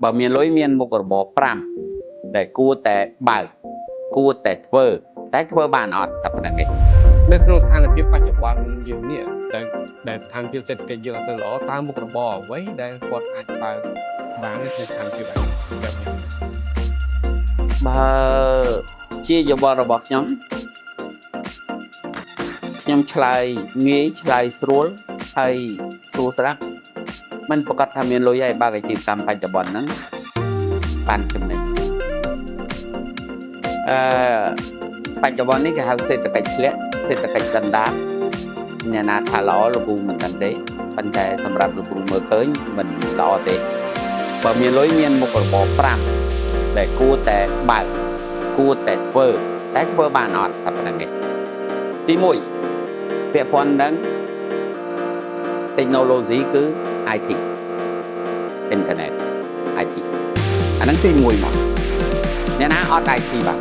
បើមានលុយមានមុខរបរ5ដែលគួរតែបើកគួរតែធ្វើតែធ្វើបានអត់តែប៉ុណ្្នឹងឯងនៅក្នុងស្ថានភាពបច្ចុប្បន្នយើងនេះដែលស្ថានភាពសេដ្ឋកិច្ចយើងអត់សូវល្អតើមុខរបរអ្វីដែលគាត់អាចបើកបាននៅក្នុងស្ថានភាពបែបនេះបើជាយោបល់របស់ខ្ញុំឆ្លើយងាយឆ្លើយស្រួលហើយស្រួលស្ដាប់មិនប្រកាសថាមានលុយហើយបើកអាជីវកម្មបច្ចុប្បន្នហ្នឹងបានចំណេញបច្ចុប្បន្ននេះគេហៅសេដ្ឋកិច្ចធ្លាក់សេដ្ឋកិច្ចដណ្ដើមអ្នកណាថាល្អលោកគ្រូមិនដឹងទេប៉ុន្តែសម្រាប់លោកគ្រូមើលឃើញមិនល្អទេបើមានលុយមានមុខរបរ5ដែលគួរតែបើកគួរតែធ្វើតែធ្វើបានអត់តែប៉ុណ្្នឹងឯងទី1ពាក់ព័ន្ធនឹង technology គឺ IT internet IT អាហ្នឹងទី1មកអ្នកណាអត់ IT បាទ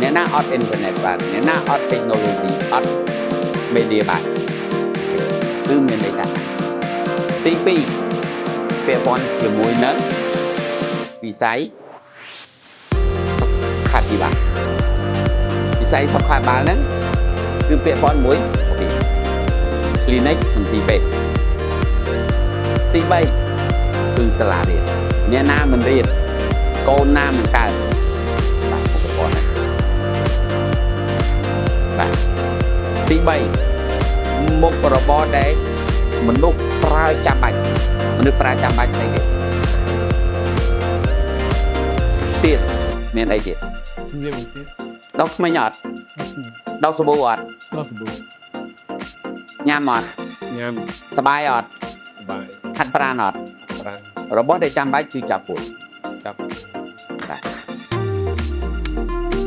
អ្នកណាអត់ internet បាទអ្នកណាអត់ technology អត់ media បាទគឺមានន័យថាទី2ពាក់ព័ន្ធជាមួយនឹងវិស័យសុខាភិបាលវិស័យសុខាភិបាលហ្នឹងគឺពាក់ព័ន្ធមួយ clinic និងទីពេទ្យទី3គឺសាលារៀនអ្នកណាមិនរៀនកូនណាមិនកើតបាទឧបករណ៍ហ្នឹងបាទទី3មុខរបរដែលមនុស្សប្រើចាំបាច់មនុស្សប្រើចាំបាច់អីគេទៀតមានអីទៀតដុសថ្មិញអត់ដុសសាប៊ូអត់ដុសសាប៊ូញ៉ាំអត់ញ៉ាំសបាយអត់សបាយហាត់ប្រាណអត់ប្រាណរបស់ដែលចាំបាច់គឺចាប់ពុលចាប់បាទ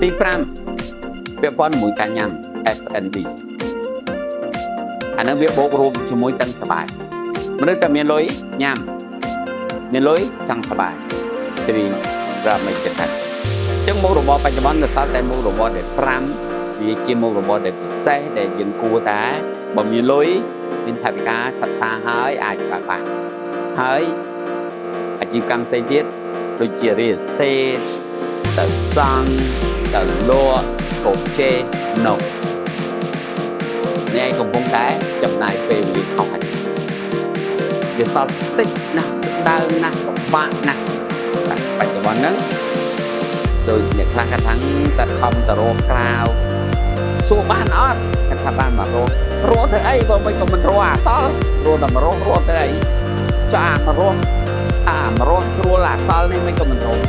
ទី5ពាក់ព័ន្ធជាមួយការញ៉ាំ F&B អានឹងវាបូករួមជាមួយទាំងសបាយមនុស្សតែមានលុយញ៉ាំមានលុយចង់សបាយជ្រីប្រាប់មិនចិត្តថាអញ្ចឹងមុខរបរបច្ចុប្បន្ននៅសល់តែមុខរបរដែល5វាជាមុខរបរដែលពិសេសដែលយើងគួរតែបើមានលុយមានថវិកាសិក្សាហើយអាចបើកបានហើយអាជីវកម្មផ្សេងទៀតដូចជា real estate ទៅសង់ទៅលក់កូជេណូអ្នកកំពុងតែចំណាយពេលវេលាខុសហើយវាសល់តិចណាស់ស្ដើងណាស់ពិបាកណាស់បច្ចុប្បន្នហ្នឹងដូចអ្នកខ្លះគាត់ថាតែខំទៅរកក្រៅសួរបានអត់គាត់ថាបានមករកទៅអីបើមិនក៏មិនរកអាតល់រកតែមករកទៅអីចាមករកស្រួលអាតល់នេះមិនក៏មិនរក